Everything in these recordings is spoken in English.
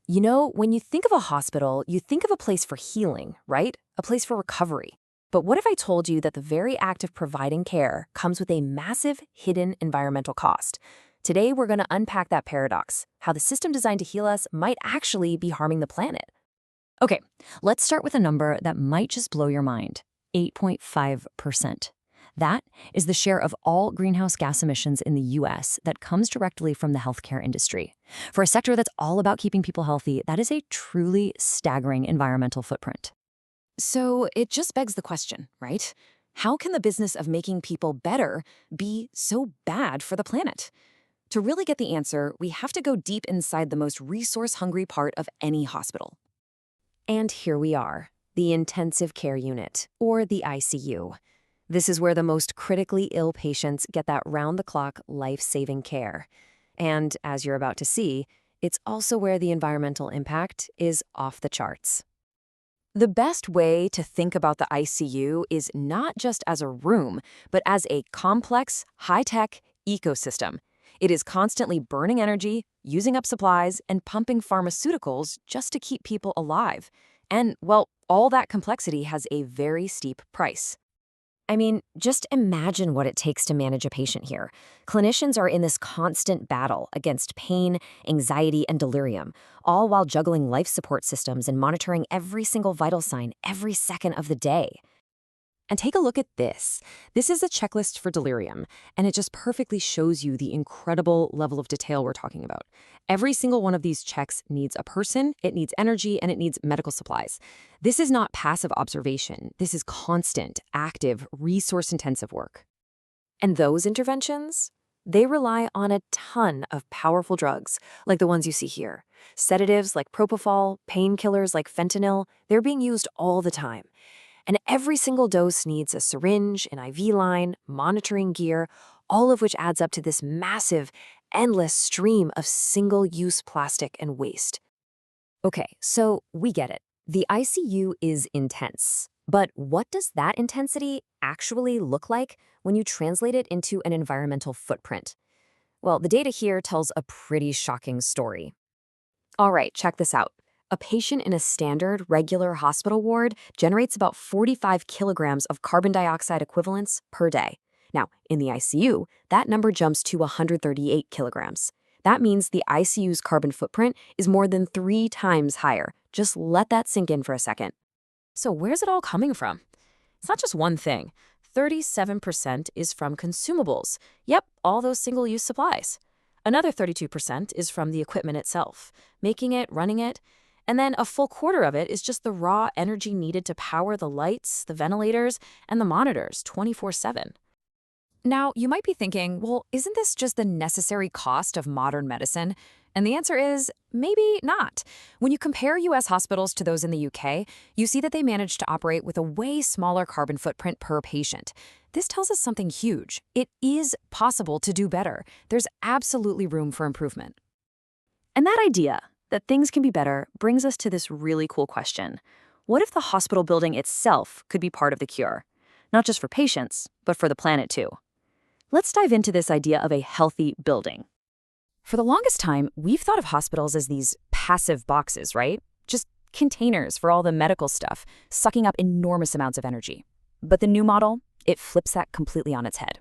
You know, when you think of a hospital, you think of a place for healing, right? A place for recovery. But what if I told you that the very act of providing care comes with a massive hidden environmental cost? Today, we're going to unpack that paradox, how the system designed to heal us might actually be harming the planet. Okay, let's start with a number that might just blow your mind: 8.5%. That is the share of all greenhouse gas emissions in the US that comes directly from the healthcare industry. For a sector that's all about keeping people healthy, that is a truly staggering environmental footprint. So it just begs the question, right? How can the business of making people better be so bad for the planet? To really get the answer, we have to go deep inside the most resource-hungry part of any hospital. And here we are, the intensive care unit, or the ICU. This is where the most critically ill patients get that round-the-clock, life-saving care. And as you're about to see, it's also where the environmental impact is off the charts. The best way to think about the ICU is not just as a room, but as a complex, high-tech ecosystem. It is constantly burning energy, using up supplies, and pumping pharmaceuticals just to keep people alive. And, well, all that complexity has a very steep price. I mean, just imagine what it takes to manage a patient here. Clinicians are in this constant battle against pain, anxiety, and delirium, all while juggling life support systems and monitoring every single vital sign every second of the day. And take a look at this. This is a checklist for delirium, and it just perfectly shows you the incredible level of detail we're talking about. Every single one of these checks needs a person, it needs energy, and it needs medical supplies. This is not passive observation. This is constant, active, resource-intensive work. And those interventions? They rely on a ton of powerful drugs, like the ones you see here. Sedatives like propofol, painkillers like fentanyl, they're being used all the time. And every single dose needs a syringe, an IV line, monitoring gear, all of which adds up to this massive, endless stream of single-use plastic and waste. Okay, so we get it. The ICU is intense. But what does that intensity actually look like when you translate it into an environmental footprint? Well, the data here tells a pretty shocking story. All right, check this out. A patient in a standard, regular hospital ward generates about 45 kilograms of carbon dioxide equivalents per day. Now, in the ICU, that number jumps to 138 kilograms. That means the ICU's carbon footprint is more than 3 times higher. Just let that sink in for a second. So where's it all coming from? It's not just one thing. 37% is from consumables. Yep, all those single-use supplies. Another 32% is from the equipment itself, making it, running it. And then a full quarter of it is just the raw energy needed to power the lights, the ventilators, and the monitors 24/7. Now, you might be thinking, well, isn't this just the necessary cost of modern medicine? And the answer is maybe not. When you compare US hospitals to those in the UK, you see that they manage to operate with a way smaller carbon footprint per patient. This tells us something huge. It is possible to do better. There's absolutely room for improvement. And that idea, that things can be better, brings us to this really cool question. What if the hospital building itself could be part of the cure? Not just for patients, but for the planet too. Let's dive into this idea of a healthy building. For the longest time, we've thought of hospitals as these passive boxes, right? Just containers for all the medical stuff, sucking up enormous amounts of energy. But the new model, it flips that completely on its head.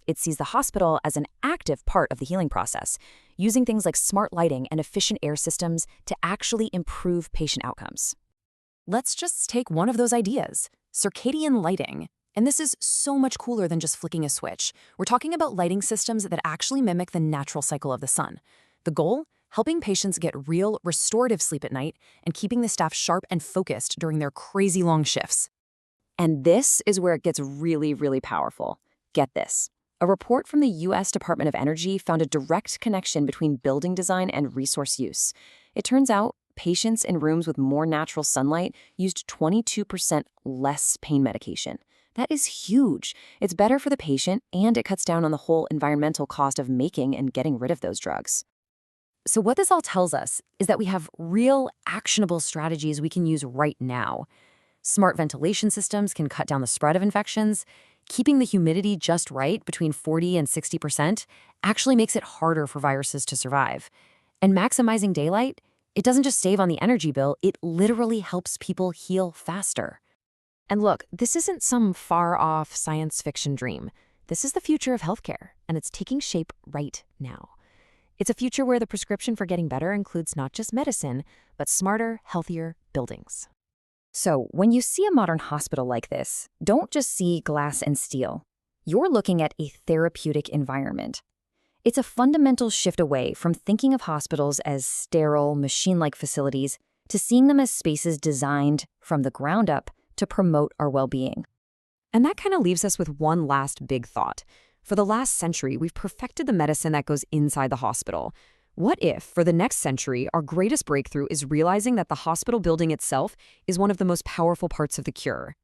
It sees the hospital as an active part of the healing process, using things like smart lighting and efficient air systems to actually improve patient outcomes. Let's just take one of those ideas, circadian lighting. And this is so much cooler than just flicking a switch. We're talking about lighting systems that actually mimic the natural cycle of the sun. The goal? Helping patients get real, restorative sleep at night and keeping the staff sharp and focused during their crazy long shifts. And this is where it gets really, really powerful. Get this. A report from the US Department of Energy found a direct connection between building design and resource use. It turns out patients in rooms with more natural sunlight used 22% less pain medication. That is huge. It's better for the patient, and it cuts down on the whole environmental cost of making and getting rid of those drugs. So what this all tells us is that we have real, actionable strategies we can use right now. Smart ventilation systems can cut down the spread of infections. Keeping the humidity just right, between 40 and 60%, actually makes it harder for viruses to survive. And maximizing daylight, It doesn't just save on the energy bill, it literally helps people heal faster. And look, this isn't some far-off science fiction dream. This is the future of healthcare, and it's taking shape right now. It's a future where the prescription for getting better includes not just medicine, but smarter, healthier buildings. So, when you see a modern hospital like this, don't just see glass and steel. You're looking at a therapeutic environment. It's a fundamental shift away from thinking of hospitals as sterile, machine-like facilities to seeing them as spaces designed from the ground up to promote our well-being. And that kind of leaves us with one last big thought. For the last century, we've perfected the medicine that goes inside the hospital. What if, for the next century, our greatest breakthrough is realizing that the hospital building itself is one of the most powerful parts of the cure?